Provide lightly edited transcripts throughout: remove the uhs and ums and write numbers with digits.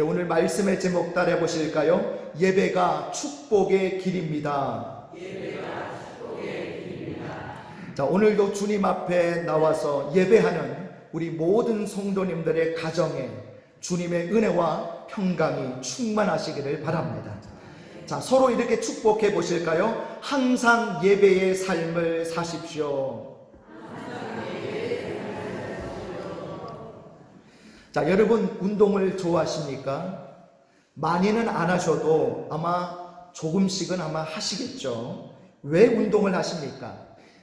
오늘 말씀의 제목 따라 보실까요? 예배가 축복의 길입니다. 자, 오늘도 주님 앞에 나와서 예배하는 우리 모든 성도님들의 가정에 주님의 은혜와 평강이 충만하시기를 바랍니다. 자, 서로 이렇게 축복해 보실까요? 항상 예배의 삶을 사십시오. 자, 여러분 운동을 좋아하십니까? 많이는 안 하셔도 아마 조금씩은 아마 하시겠죠. 왜 운동을 하십니까?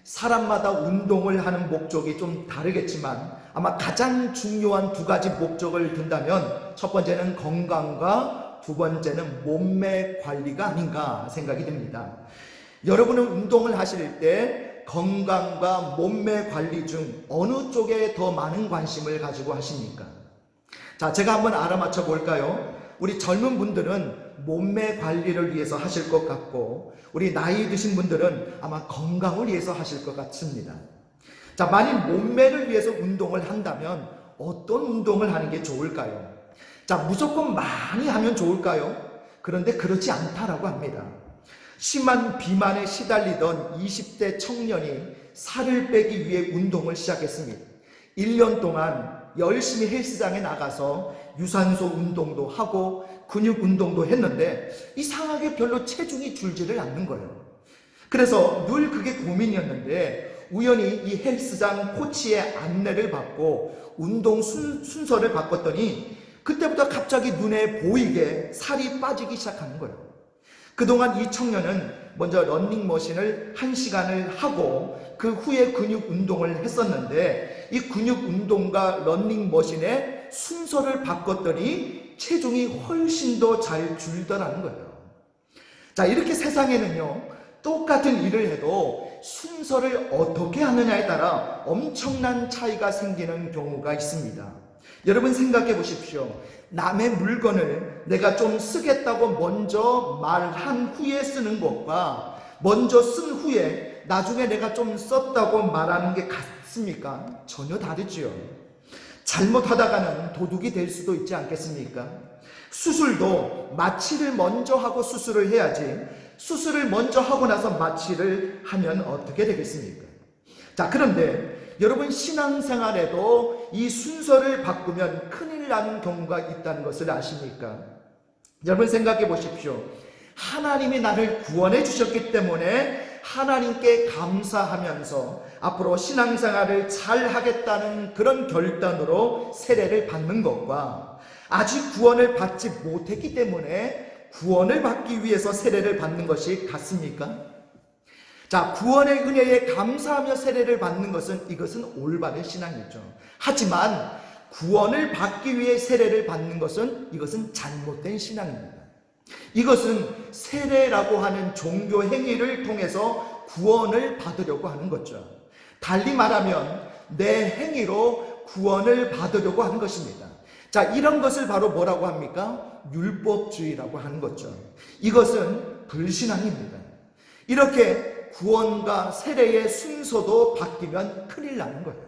사람마다 운동을 하는 목적이 좀 다르겠지만 아마 가장 중요한 두 가지 목적을 둔다면 첫 번째는 건강과 두 번째는 몸매 관리가 아닌가 생각이 듭니다. 여러분은 운동을 하실 때 건강과 몸매 관리 중 어느 쪽에 더 많은 관심을 가지고 하십니까? 자, 제가 한번 알아맞혀 볼까요? 우리 젊은 분들은 몸매 관리를 위해서 하실 것 같고 우리 나이 드신 분들은 아마 건강을 위해서 하실 것 같습니다. 자, 만일 몸매를 위해서 운동을 한다면 어떤 운동을 하는 게 좋을까요? 자, 무조건 많이 하면 좋을까요? 그런데 그렇지 않다라고 합니다. 심한 비만에 시달리던 20대 청년이 살을 빼기 위해 운동을 시작했습니다. 1년 동안 열심히 헬스장에 나가서 유산소 운동도 하고 근육 운동도 했는데 이상하게 별로 체중이 줄지를 않는 거예요. 그래서 늘 그게 고민이었는데 우연히 이 헬스장 코치의 안내를 받고 운동 순서를 바꿨더니 그때부터 갑자기 눈에 보이게 살이 빠지기 시작하는 거예요. 그동안 이 청년은 먼저 러닝머신을 1시간을 하고 그 후에 근육 운동을 했었는데 이 근육 운동과 러닝머신의 순서를 바꿨더니 체중이 훨씬 더 잘 줄더라는 거예요. 자, 이렇게 세상에는요 똑같은 일을 해도 순서를 어떻게 하느냐에 따라 엄청난 차이가 생기는 경우가 있습니다. 여러분 생각해 보십시오. 남의 물건을 내가 좀 쓰겠다고 먼저 말한 후에 쓰는 것과 먼저 쓴 후에 나중에 내가 좀 썼다고 말하는 게 같습니까? 전혀 다르지요. 잘못하다가는 도둑이 될 수도 있지 않겠습니까? 수술도 마취를 먼저 하고 수술을 해야지 수술을 먼저 하고 나서 마취를 하면 어떻게 되겠습니까? 자, 그런데 여러분 신앙생활에도 이 순서를 바꾸면 큰일 나는 경우가 있다는 것을 아십니까? 여러분 생각해 보십시오. 하나님이 나를 구원해 주셨기 때문에 하나님께 감사하면서 앞으로 신앙생활을 잘 하겠다는 그런 결단으로 세례를 받는 것과 아직 구원을 받지 못했기 때문에 구원을 받기 위해서 세례를 받는 것이 같습니까? 자, 구원의 은혜에 감사하며 세례를 받는 것은 이것은 올바른 신앙이죠. 하지만 구원을 받기 위해 세례를 받는 것은 이것은 잘못된 신앙입니다. 이것은 세례라고 하는 종교 행위를 통해서 구원을 받으려고 하는 거죠. 달리 말하면 내 행위로 구원을 받으려고 하는 것입니다. 자, 이런 것을 바로 뭐라고 합니까? 율법주의라고 하는 거죠. 이것은 불신앙입니다. 이렇게 구원과 세례의 순서도 바뀌면 큰일 나는 거예요.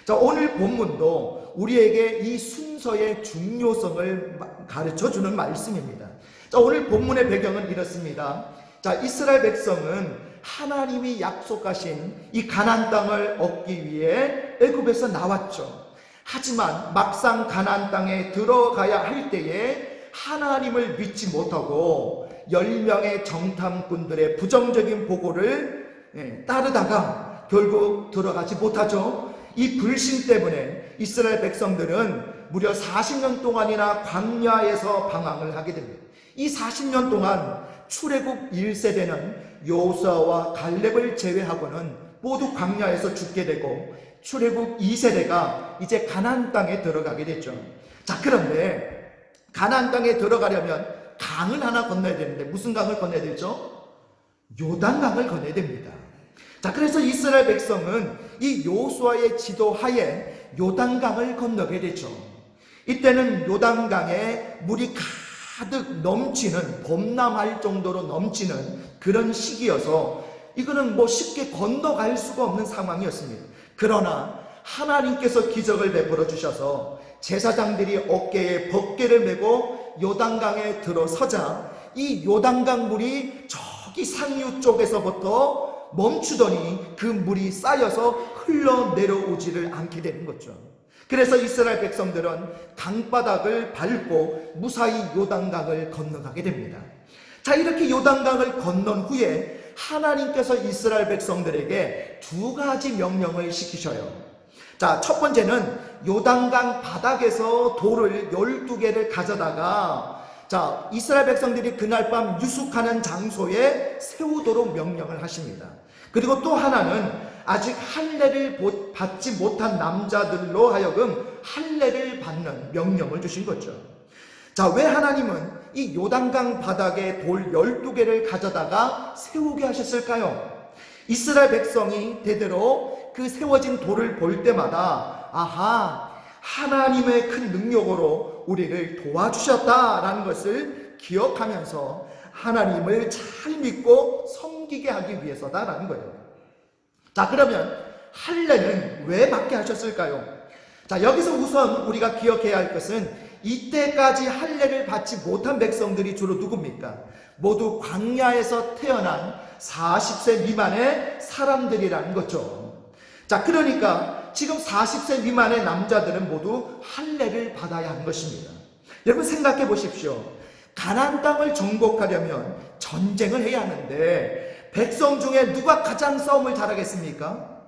자, 오늘 본문도 우리에게 이 순서의 중요성을 가르쳐 주는 말씀입니다. 자, 오늘 본문의 배경은 이렇습니다. 자, 이스라엘 백성은 하나님이 약속하신 이 가나안 땅을 얻기 위해 애굽에서 나왔죠. 하지만 막상 가나안 땅에 들어가야 할 때에 하나님을 믿지 못하고 10명의 정탐꾼들의 부정적인 보고를 따르다가 결국 들어가지 못하죠. 이 불신 때문에 이스라엘 백성들은 무려 40년 동안이나 광야에서 방황을 하게 됩니다. 이 40년 동안 출애굽 1세대는 여호수아와 갈렙을 제외하고는 모두 광야에서 죽게 되고 출애굽 2세대가 이제 가나안 땅에 들어가게 됐죠. 자, 그런데 가나안 땅에 들어가려면 강을 하나 건너야 되는데 무슨 강을 건너야 되죠? 요단강을 건너야 됩니다. 자, 그래서 이스라엘 백성은 이 여호수아의 지도하에 요단강을 건너게 되죠. 이때는 요단강에 물이 가득 넘치는, 범람할 정도로 넘치는 그런 시기여서 이거는 뭐 쉽게 건너갈 수가 없는 상황이었습니다. 그러나 하나님께서 기적을 베풀어 주셔서 제사장들이 어깨에 벗개를 메고 요단강에 들어서자 이 요단강 물이 저기 상류 쪽에서부터 멈추더니 그 물이 쌓여서 흘러내려오지를 않게 되는 거죠. 그래서 이스라엘 백성들은 강바닥을 밟고 무사히 요단강을 건너가게 됩니다. 자, 이렇게 요단강을 건넌 후에 하나님께서 이스라엘 백성들에게 두 가지 명령을 시키셔요. 자, 첫 번째는 요단강 바닥에서 돌을 12개를 가져다가 자, 이스라엘 백성들이 그날 밤 유숙하는 장소에 세우도록 명령을 하십니다. 그리고 또 하나는 아직 할례를 받지 못한 남자들로 하여금 할례를 받는 명령을 주신 거죠. 자, 왜 하나님은 이 요단강 바닥에 돌 12개를 가져다가 세우게 하셨을까요? 이스라엘 백성이 대대로 그 세워진 돌을 볼 때마다 아하, 하나님의 큰 능력으로 우리를 도와주셨다라는 것을 기억하면서 하나님을 잘 믿고 섬기게 하기 위해서다라는 거예요. 자, 그러면 할례는 왜 받게 하셨을까요? 자, 여기서 우선 우리가 기억해야 할 것은 이때까지 할례를 받지 못한 백성들이 주로 누굽니까? 모두 광야에서 태어난 40세 미만의 사람들이라는 거죠. 자, 그러니까 지금 40세 미만의 남자들은 모두 할례를 받아야 하는 것입니다. 여러분 생각해 보십시오. 가나안 땅을 정복하려면 전쟁을 해야 하는데 백성 중에 누가 가장 싸움을 잘하겠습니까?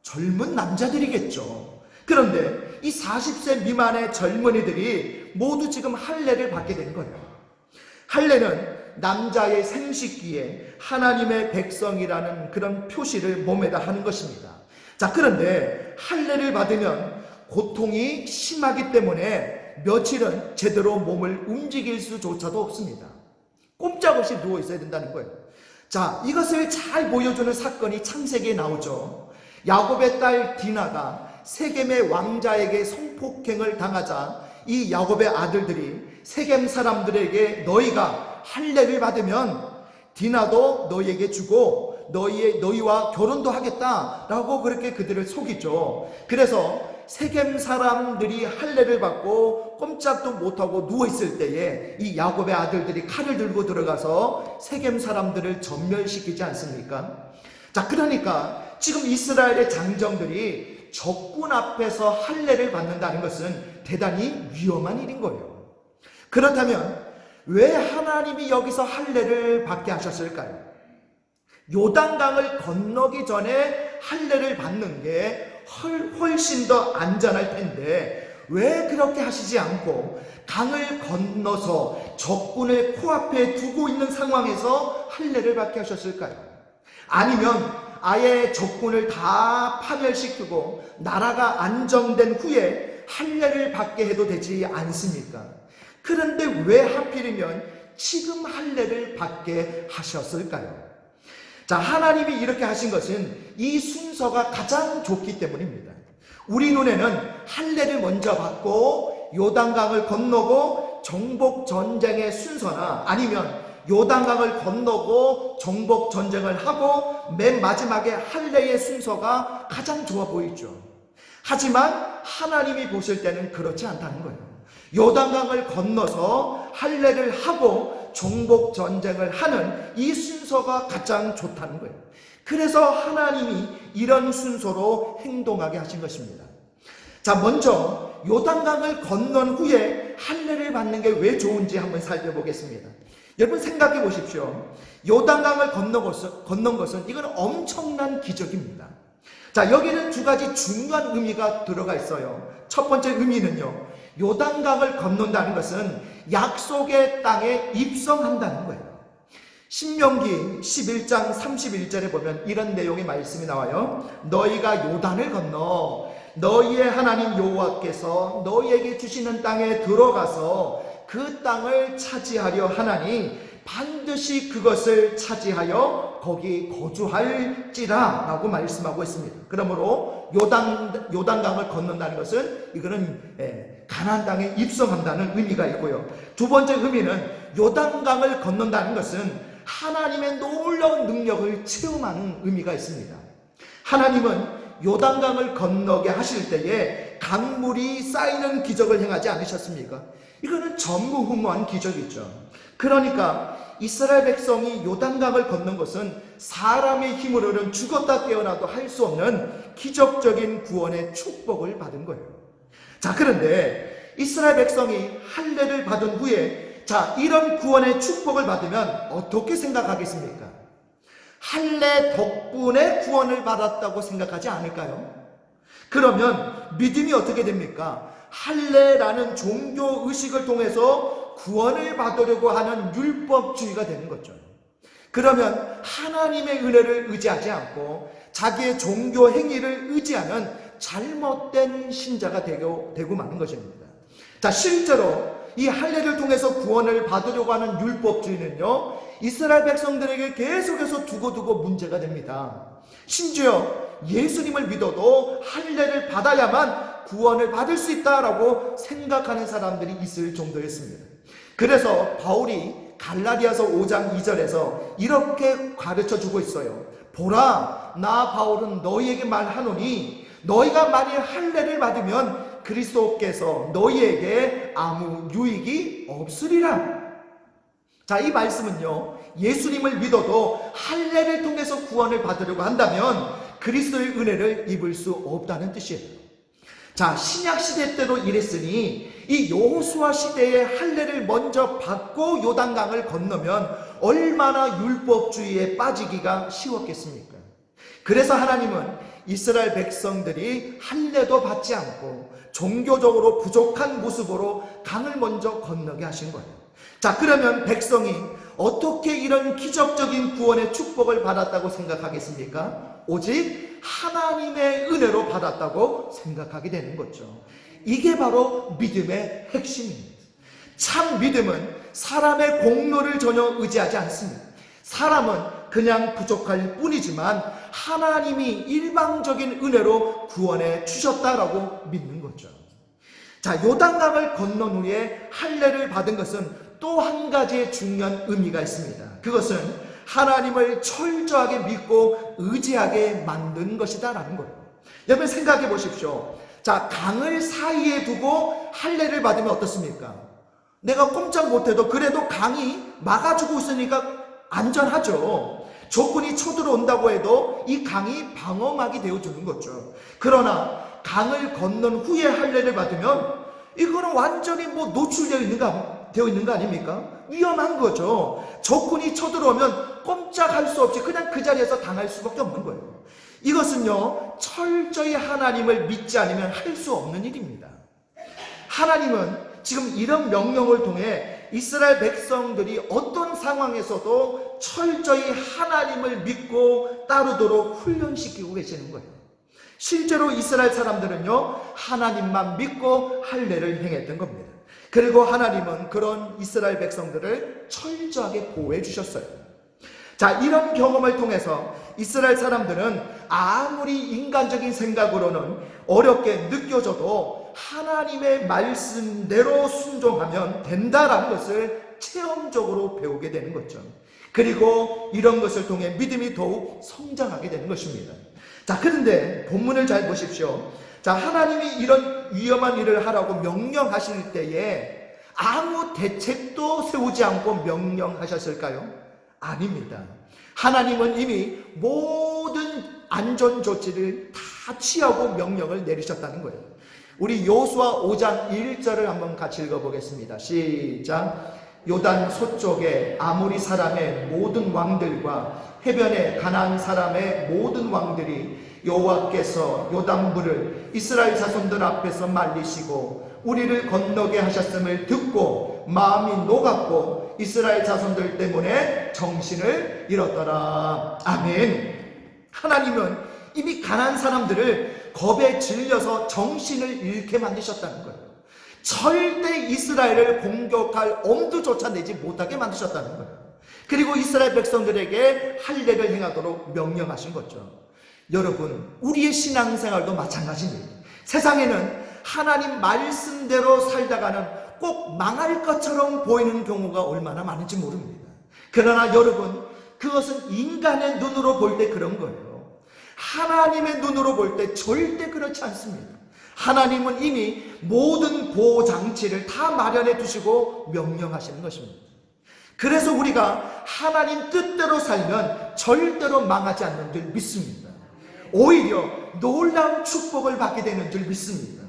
젊은 남자들이겠죠. 그런데 이 40세 미만의 젊은이들이 모두 지금 할례를 받게 된 거예요. 할례는 남자의 생식기에 하나님의 백성이라는 그런 표시를 몸에다 하는 것입니다. 자, 그런데 할례를 받으면 고통이 심하기 때문에 며칠은 제대로 몸을 움직일 수조차도 없습니다. 꼼짝없이 누워 있어야 된다는 거예요. 자, 이것을 잘 보여주는 사건이 창세기에 나오죠. 야곱의 딸 디나가 세겜의 왕자에게 성폭행을 당하자 이 야곱의 아들들이 세겜 사람들에게 너희가 할례를 받으면 디나도 너희에게 주고 너희와 결혼도 하겠다라고 그렇게 그들을 속이죠. 그래서 세겜 사람들이 할례를 받고 꼼짝도 못하고 누워있을 때에 이 야곱의 아들들이 칼을 들고 들어가서 세겜 사람들을 전멸시키지 않습니까? 자, 그러니까 지금 이스라엘의 장정들이 적군 앞에서 할례를 받는다는 것은 대단히 위험한 일인 거예요. 그렇다면 왜 하나님이 여기서 할례를 받게 하셨을까요? 요단강을 건너기 전에 할례를 받는 게 훨씬 더 안전할 텐데 왜 그렇게 하시지 않고 강을 건너서 적군을 코앞에 두고 있는 상황에서 할례를 받게 하셨을까요? 아니면 아예 적군을 다 파멸시키고 나라가 안정된 후에 할례를 받게 해도 되지 않습니까? 그런데 왜 하필이면 지금 할례를 받게 하셨을까요? 자, 하나님이 이렇게 하신 것은 이 순서가 가장 좋기 때문입니다. 우리 눈에는 할례를 먼저 받고 요단강을 건너고 정복 전쟁의 순서나 아니면 요단강을 건너고 정복 전쟁을 하고 맨 마지막에 할례의 순서가 가장 좋아 보이죠. 하지만 하나님이 보실 때는 그렇지 않다는 거예요. 요단강을 건너서 할례를 하고 정복 전쟁을 하는 이 순서가 가장 좋다는 거예요. 그래서 하나님이 이런 순서로 행동하게 하신 것입니다. 자, 먼저 요단강을 건넌 후에 할례를 받는 게 왜 좋은지 한번 살펴보겠습니다. 여러분 생각해 보십시오. 요단강을 건넌 것은 이건 엄청난 기적입니다. 자, 여기는 두 가지 중요한 의미가 들어가 있어요. 첫 번째 의미는요, 요단강을 건넌다는 것은 약속의 땅에 입성한다는 거예요. 신명기 11장 31절에 보면 이런 내용의 말씀이 나와요. 너희가 요단을 건너 너희의 하나님 여호와께서 너희에게 주시는 땅에 들어가서 그 땅을 차지하려 하나니 반드시 그것을 차지하여 거기 거주할지라 라고 말씀하고 있습니다. 그러므로 요단강을 건넌다는 것은 이거는 가나안 땅에 입성한다는 의미가 있고요. 두 번째 의미는 요단강을 건넌다는 것은 하나님의 놀라운 능력을 체험하는 의미가 있습니다. 하나님은 요단강을 건너게 하실 때에 강물이 쌓이는 기적을 행하지 않으셨습니까? 이거는 전무후무한 기적이죠. 그러니까 이스라엘 백성이 요단강을 건넌 것은 사람의 힘으로는 죽었다 깨어나도 할 수 없는 기적적인 구원의 축복을 받은 거예요. 자, 그런데 이스라엘 백성이 할례를 받은 후에 이런 구원의 축복을 받으면 어떻게 생각하겠습니까? 할례 덕분에 구원을 받았다고 생각하지 않을까요? 그러면 믿음이 어떻게 됩니까? 할례라는 종교 의식을 통해서 구원을 받으려고 하는 율법주의가 되는 거죠. 그러면 하나님의 은혜를 의지하지 않고 자기의 종교 행위를 의지하는 잘못된 신자가 되고 마는 것입니다. 실제로 이 할례를 통해서 구원을 받으려고 하는 율법주의는요, 이스라엘 백성들에게 계속해서 두고두고 문제가 됩니다. 심지어 예수님을 믿어도 할례를 받아야만 구원을 받을 수 있다라고 생각하는 사람들이 있을 정도였습니다. 그래서 바울이 갈라디아서 5장 2절에서 이렇게 가르쳐주고 있어요. 보라, 나 바울은 너희에게 말하노니 너희가 만일 할례를 받으면 그리스도께서 너희에게 아무 유익이 없으리라. 이 말씀은요, 예수님을 믿어도 할례를 통해서 구원을 받으려고 한다면 그리스도의 은혜를 입을 수 없다는 뜻이에요. 신약 시대 때도 이랬으니 이 여호수아 시대에 할례를 먼저 받고 요단강을 건너면 얼마나 율법주의에 빠지기가 쉬웠겠습니까? 그래서 하나님은 이스라엘 백성들이 할례도 받지 않고 종교적으로 부족한 모습으로 강을 먼저 건너게 하신 거예요. 그러면 백성이 어떻게 이런 기적적인 구원의 축복을 받았다고 생각하겠습니까? 오직 하나님의 은혜로 받았다고 생각하게 되는 거죠. 이게 바로 믿음의 핵심입니다. 참 믿음은 사람의 공로를 전혀 의지하지 않습니다. 사람은 그냥 부족할 뿐이지만 하나님이 일방적인 은혜로 구원해 주셨다라고 믿는 거죠. 요단강을 건넌 후에 할례를 받은 것은 또 한 가지의 중요한 의미가 있습니다. 그것은 하나님을 철저하게 믿고 의지하게 만든 것이다라는 거예요. 여러분 생각해 보십시오. 강을 사이에 두고 할례를 받으면 어떻습니까? 내가 꼼짝 못해도 그래도 강이 막아주고 있으니까 안전하죠. 적군이 쳐들어온다고 해도 이 강이 방어막이 되어주는 거죠. 그러나 강을 건넌 후에 할례를 받으면 이거는 완전히 노출되어 있는 거 아닙니까? 위험한 거죠. 적군이 쳐들어오면 꼼짝할 수 없이 그냥 그 자리에서 당할 수밖에 없는 거예요. 이것은요, 철저히 하나님을 믿지 않으면 할 수 없는 일입니다. 하나님은 지금 이런 명령을 통해 이스라엘 백성들이 어떤 상황에서도 철저히 하나님을 믿고 따르도록 훈련시키고 계시는 거예요. 실제로 이스라엘 사람들은요, 하나님만 믿고 할례를 행했던 겁니다. 그리고 하나님은 그런 이스라엘 백성들을 철저하게 보호해 주셨어요. 이런 경험을 통해서 이스라엘 사람들은 아무리 인간적인 생각으로는 어렵게 느껴져도 하나님의 말씀대로 순종하면 된다라는 것을 체험적으로 배우게 되는 거죠. 그리고 이런 것을 통해 믿음이 더욱 성장하게 되는 것입니다. 그런데 본문을 잘 보십시오. 하나님이 이런 위험한 일을 하라고 명령하실 때에 아무 대책도 세우지 않고 명령하셨을까요? 아닙니다. 하나님은 이미 모든 안전 조치를 다 취하고 명령을 내리셨다는 거예요. 우리 여호수아 5장 1절을 한번 같이 읽어보겠습니다. 시작. 요단 서쪽에 아모리 사람의 모든 왕들과 해변에 가나안 사람의 모든 왕들이 여호와께서 요단물을 이스라엘 자손들 앞에서 말리시고 우리를 건너게 하셨음을 듣고 마음이 녹았고 이스라엘 자손들 때문에 정신을 잃었더라. 아멘. 하나님은 이미 가나안 사람들을 겁에 질려서 정신을 잃게 만드셨다는 거예요. 절대 이스라엘을 공격할 엄두조차 내지 못하게 만드셨다는 거예요. 그리고 이스라엘 백성들에게 할례를 행하도록 명령하신 거죠. 여러분, 우리의 신앙생활도 마찬가지입니다. 세상에는 하나님 말씀대로 살다가는 꼭 망할 것처럼 보이는 경우가 얼마나 많은지 모릅니다. 그러나 여러분, 그것은 인간의 눈으로 볼 때 그런 거예요. 하나님의 눈으로 볼 때 절대 그렇지 않습니다. 하나님은 이미 모든 보호장치를 다 마련해 두시고 명령하시는 것입니다. 그래서 우리가 하나님 뜻대로 살면 절대로 망하지 않는 줄 믿습니다. 오히려 놀라운 축복을 받게 되는 줄 믿습니다.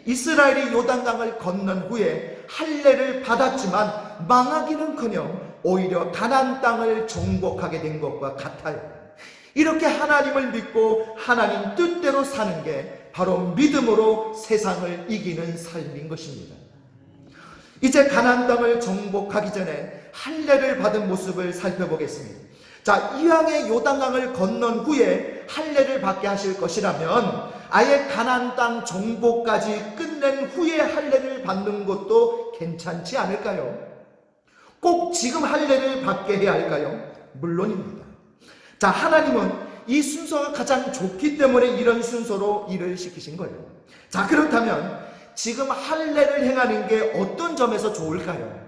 이스라엘이 요단강을 건넌 후에 할례를 받았지만 망하기는커녕 오히려 가나안 땅을 정복하게 된 것과 같아요. 이렇게 하나님을 믿고 하나님 뜻대로 사는 게 바로 믿음으로 세상을 이기는 삶인 것입니다. 이제 가나안 땅을 정복하기 전에 할례를 받은 모습을 살펴보겠습니다. 자, 이왕에 요단강을 건넌 후에 할례를 받게 하실 것이라면 아예 가나안 땅 정복까지 끝낸 후에 할례를 받는 것도 괜찮지 않을까요? 꼭 지금 할례를 받게 해야 할까요? 물론입니다. 자, 하나님은 이 순서가 가장 좋기 때문에 이런 순서로 일을 시키신 거예요. 자, 그렇다면 지금 할례를 행하는 게 어떤 점에서 좋을까요?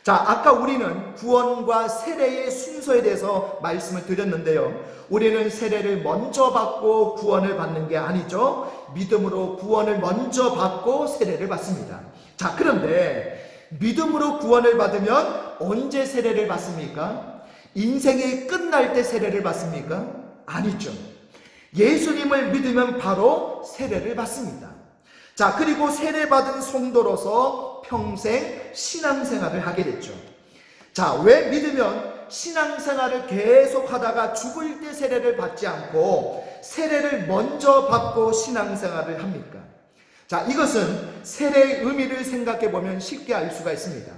자, 아까 우리는 구원과 세례의 순서에 대해서 말씀을 드렸는데요. 우리는 세례를 먼저 받고 구원을 받는 게 아니죠. 믿음으로 구원을 먼저 받고 세례를 받습니다. 자, 그런데 믿음으로 구원을 받으면 언제 세례를 받습니까? 인생이 끝날 때 세례를 받습니까? 아니죠. 예수님을 믿으면 바로 세례를 받습니다. 자, 그리고 세례받은 성도로서 평생 신앙생활을 하게 됐죠. 자, 왜 믿으면 신앙생활을 계속 하다가 죽을 때 세례를 받지 않고 세례를 먼저 받고 신앙생활을 합니까? 자, 이것은 세례의 의미를 생각해 보면 쉽게 알 수가 있습니다.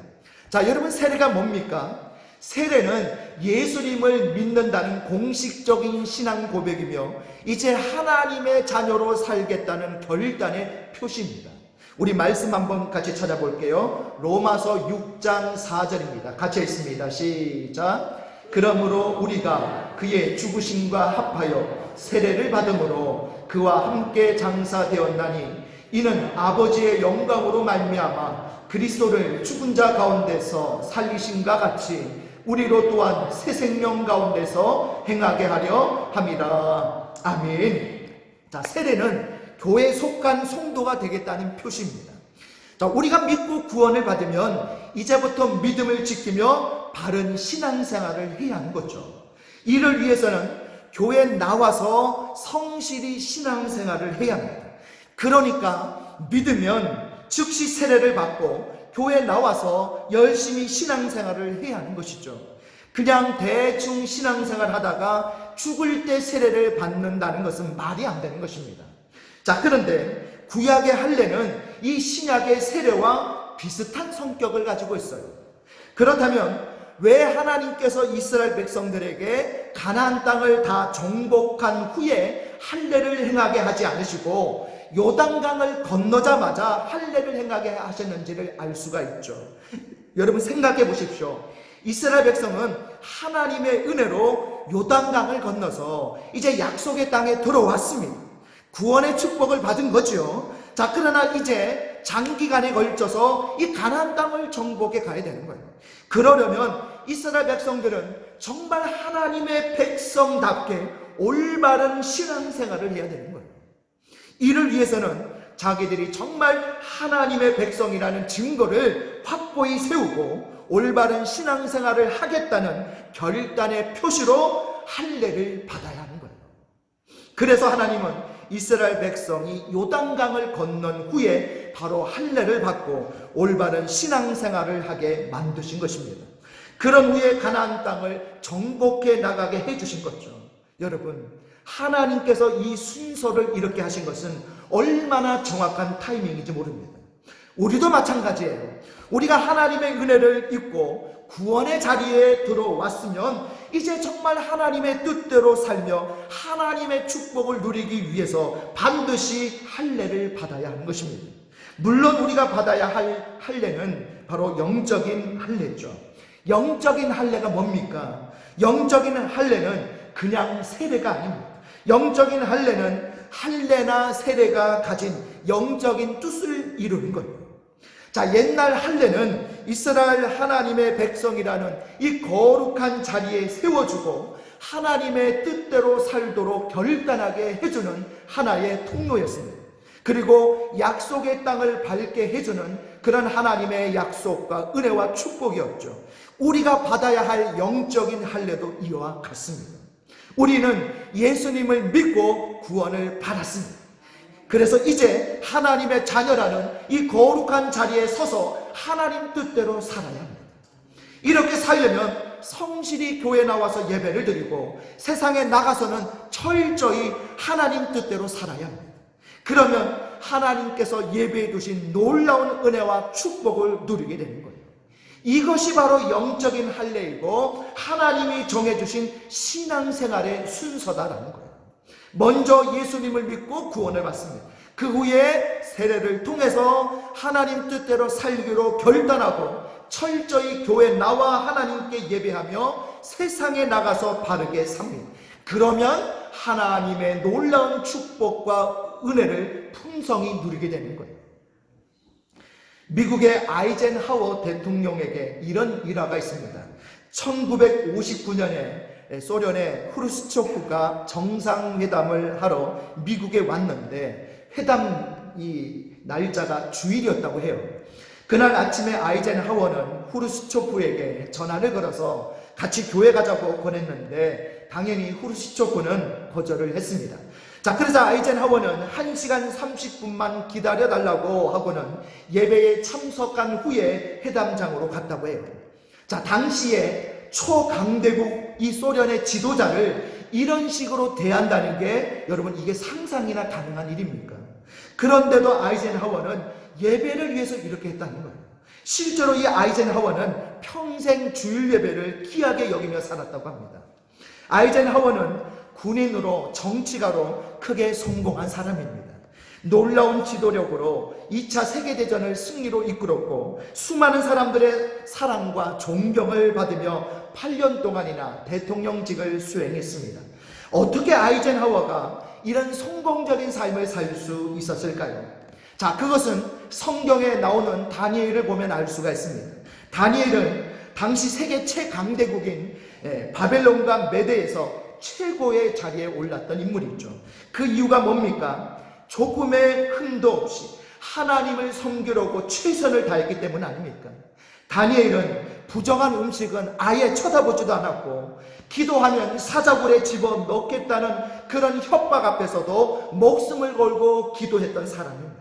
자, 여러분, 세례가 뭡니까? 세례는 예수님을 믿는다는 공식적인 신앙 고백이며 이제 하나님의 자녀로 살겠다는 결단의 표시입니다. 우리 말씀 한번 같이 찾아볼게요. 로마서 6장 4절입니다. 같이 읽습니다. 시작. 그러므로 우리가 그의 죽으심과 합하여 세례를 받음으로 그와 함께 장사되었나니 이는 아버지의 영광으로 말미암아 그리스도를 죽은 자 가운데서 살리심과 같이 우리로 또한 새 생명 가운데서 행하게 하려 함이라. 아멘. 자, 세례는 교회에 속한 성도가 되겠다는 표시입니다. 자, 우리가 믿고 구원을 받으면 이제부터 믿음을 지키며 바른 신앙생활을 해야 하는 거죠. 이를 위해서는 교회에 나와서 성실히 신앙생활을 해야 합니다. 그러니까 믿으면 즉시 세례를 받고 교회에 나와서 열심히 신앙생활을 해야 하는 것이죠. 그냥 대충 신앙생활 하다가 죽을 때 세례를 받는다는 것은 말이 안 되는 것입니다. 자, 그런데 구약의 할례는 이 신약의 세례와 비슷한 성격을 가지고 있어요. 그렇다면 왜 하나님께서 이스라엘 백성들에게 가나안 땅을 다 정복한 후에 할례를 행하게 하지 않으시고 요단강을 건너자마자 할례를 행하게 하셨는지를 알 수가 있죠. 여러분, 생각해 보십시오. 이스라엘 백성은 하나님의 은혜로 요단강을 건너서 이제 약속의 땅에 들어왔습니다. 구원의 축복을 받은 거죠. 자, 그러나 이제 장기간에 걸쳐서 이 가나안 땅을 정복해 가야 되는 거예요. 그러려면 이스라엘 백성들은 정말 하나님의 백성답게 올바른 신앙생활을 해야 되는 거예요. 이를 위해서는 자기들이 정말 하나님의 백성이라는 증거를 확고히 세우고 올바른 신앙생활을 하겠다는 결단의 표시로 할례를 받아야 하는 거예요. 그래서 하나님은 이스라엘 백성이 요단강을 건넌 후에 바로 할례를 받고 올바른 신앙생활을 하게 만드신 것입니다. 그런 후에 가나안 땅을 정복해 나가게 해주신 거죠. 여러분, 하나님께서 이 순서를 이렇게 하신 것은 얼마나 정확한 타이밍인지 모릅니다. 우리도 마찬가지예요. 우리가 하나님의 은혜를 입고 구원의 자리에 들어왔으면 이제 정말 하나님의 뜻대로 살며 하나님의 축복을 누리기 위해서 반드시 할례를 받아야 하는 것입니다. 물론 우리가 받아야 할 할례는 바로 영적인 할례죠. 영적인 할례가 뭡니까? 영적인 할례는 그냥 세례가 아닙니다. 영적인 할례는 할례나 세례가 가진 영적인 뜻을 이루는 거예요. 자, 옛날 할례는 이스라엘 하나님의 백성이라는 이 거룩한 자리에 세워주고 하나님의 뜻대로 살도록 결단하게 해주는 하나의 통로였습니다. 그리고 약속의 땅을 밟게 해주는 그런 하나님의 약속과 은혜와 축복이었죠. 우리가 받아야 할 영적인 할례도 이와 같습니다. 우리는 예수님을 믿고 구원을 받았습니다. 그래서 이제 하나님의 자녀라는 이 거룩한 자리에 서서 하나님 뜻대로 살아야 합니다. 이렇게 살려면 성실히 교회에 나와서 예배를 드리고 세상에 나가서는 철저히 하나님 뜻대로 살아야 합니다. 그러면 하나님께서 예배해 두신 놀라운 은혜와 축복을 누리게 되는 거예요. 이것이 바로 영적인 할례이고 하나님이 정해주신 신앙생활의 순서다라는 거예요. 먼저 예수님을 믿고 구원을 받습니다. 그 후에 세례를 통해서 하나님 뜻대로 살기로 결단하고 철저히 교회에 나와 하나님께 예배하며 세상에 나가서 바르게 삽니다. 그러면 하나님의 놀라운 축복과 은혜를 풍성히 누리게 되는 거예요. 미국의 아이젠하워 대통령에게 이런 일화가 있습니다. 1959년에 소련의 후르시초프가 정상회담을 하러 미국에 왔는데 회담 날짜가 주일이었다고 해요. 그날 아침에 아이젠하워는 후르시초프에게 전화를 걸어서 같이 교회 가자고 권했는데 당연히 후르시초프는 거절을 했습니다. 자, 그러자 아이젠하워는 1시간 30분만 기다려달라고 하고는 예배에 참석한 후에 회담장으로 갔다고 해요. 자, 당시에 초강대국 이 소련의 지도자를 이런 식으로 대한다는 게 여러분 이게 상상이나 가능한 일입니까? 그런데도 아이젠하워는 예배를 위해서 이렇게 했다는 거예요. 실제로 이 아이젠하워는 평생 주일 예배를 귀하게 여기며 살았다고 합니다. 아이젠하워는 군인으로 정치가로 크게 성공한 사람입니다. 놀라운 지도력으로 2차 세계대전을 승리로 이끌었고 수많은 사람들의 사랑과 존경을 받으며 8년 동안이나 대통령직을 수행했습니다. 어떻게 아이젠하워가 이런 성공적인 삶을 살 수 있었을까요? 자, 그것은 성경에 나오는 다니엘을 보면 알 수가 있습니다. 다니엘은 당시 세계 최강대국인 바벨론과 메대에서 최고의 자리에 올랐던 인물이죠. 그 이유가 뭡니까? 조금의 흠도 없이 하나님을 섬기려고 최선을 다했기 때문 아닙니까? 다니엘은 부정한 음식은 아예 쳐다보지도 않았고 기도하면 사자굴에 집어넣겠다는 그런 협박 앞에서도 목숨을 걸고 기도했던 사람입니다.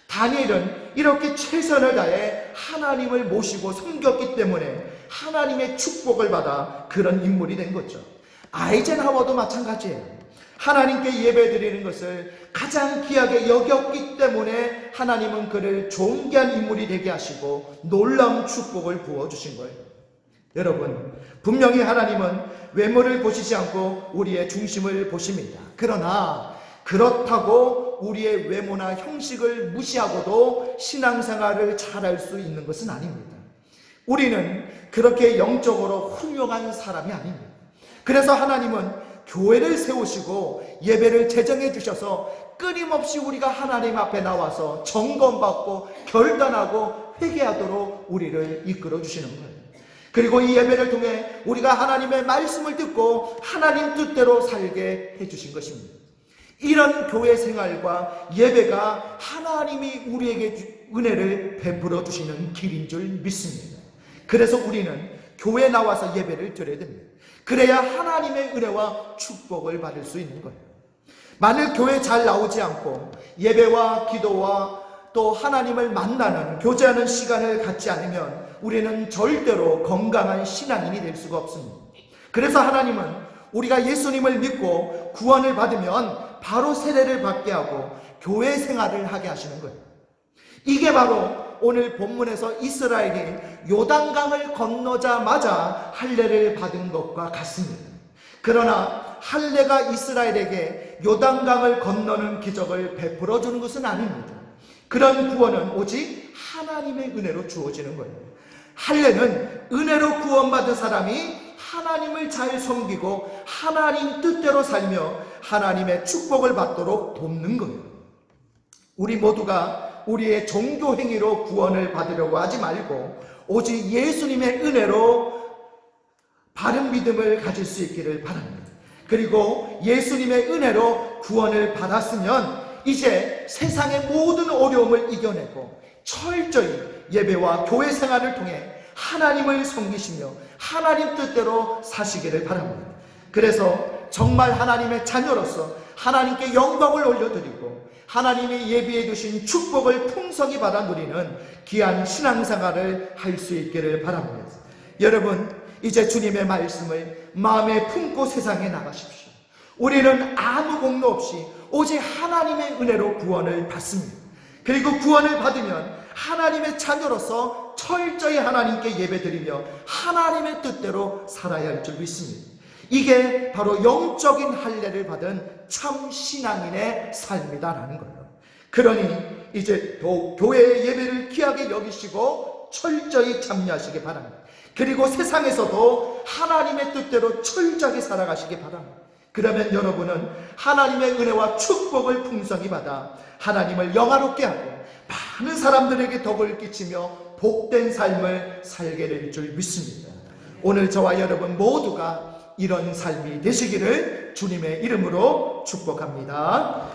다니엘은 이렇게 최선을 다해 하나님을 모시고 섬겼기 때문에 하나님의 축복을 받아 그런 인물이 된 거죠. 아이젠하워도 마찬가지예요. 하나님께 예배드리는 것을 가장 귀하게 여겼기 때문에 하나님은 그를 존귀한 인물이 되게 하시고 놀라운 축복을 부어주신 거예요. 여러분, 분명히 하나님은 외모를 보시지 않고 우리의 중심을 보십니다. 그러나 그렇다고 우리의 외모나 형식을 무시하고도 신앙생활을 잘할 수 있는 것은 아닙니다. 우리는 그렇게 영적으로 훌륭한 사람이 아닙니다. 그래서 하나님은 교회를 세우시고 예배를 제정해 주셔서 끊임없이 우리가 하나님 앞에 나와서 점검받고 결단하고 회개하도록 우리를 이끌어 주시는 거예요. 그리고 이 예배를 통해 우리가 하나님의 말씀을 듣고 하나님 뜻대로 살게 해주신 것입니다. 이런 교회 생활과 예배가 하나님이 우리에게 은혜를 베풀어 주시는 길인 줄 믿습니다. 그래서 우리는 교회에 나와서 예배를 드려야 됩니다. 그래야 하나님의 은혜와 축복을 받을 수 있는 거예요. 만일 교회 잘 나오지 않고 예배와 기도와 또 하나님을 만나는 교제하는 시간을 갖지 않으면 우리는 절대로 건강한 신앙인이 될 수가 없습니다. 그래서 하나님은 우리가 예수님을 믿고 구원을 받으면 바로 세례를 받게 하고 교회 생활을 하게 하시는 거예요. 이게 바로 오늘 본문에서 이스라엘이 요단강을 건너자마자 할례를 받은 것과 같습니다. 그러나 할례가 이스라엘에게 요단강을 건너는 기적을 베풀어 주는 것은 아닙니다. 그런 구원은 오직 하나님의 은혜로 주어지는 거예요. 할례는 은혜로 구원받은 사람이 하나님을 잘 섬기고 하나님 뜻대로 살며 하나님의 축복을 받도록 돕는 거예요. 우리 모두가 우리의 종교 행위로 구원을 받으려고 하지 말고 오직 예수님의 은혜로 바른 믿음을 가질 수 있기를 바랍니다. 그리고 예수님의 은혜로 구원을 받았으면 이제 세상의 모든 어려움을 이겨내고 철저히 예배와 교회 생활을 통해 하나님을 섬기시며 하나님 뜻대로 사시기를 바랍니다. 그래서 정말 하나님의 자녀로서 하나님께 영광을 올려드리고 하나님이 예비해 두신 축복을 풍성히 받아 누리는 귀한 신앙생활을 할 수 있기를 바랍니다. 여러분, 이제 주님의 말씀을 마음에 품고 세상에 나가십시오. 우리는 아무 공로 없이 오직 하나님의 은혜로 구원을 받습니다. 그리고 구원을 받으면 하나님의 자녀로서 철저히 하나님께 예배드리며 하나님의 뜻대로 살아야 할 줄 믿습니다. 이게 바로 영적인 할례를 받은 참 신앙인의 삶이다라는 거예요. 그러니 이제 교회의 예배를 귀하게 여기시고 철저히 참여하시기 바랍니다. 그리고 세상에서도 하나님의 뜻대로 철저하게 살아가시기 바랍니다. 그러면 여러분은 하나님의 은혜와 축복을 풍성히 받아 하나님을 영화롭게 하고 많은 사람들에게 덕을 끼치며 복된 삶을 살게 될 줄 믿습니다. 오늘 저와 여러분 모두가 이런 삶이 되시기를 주님의 이름으로 축복합니다.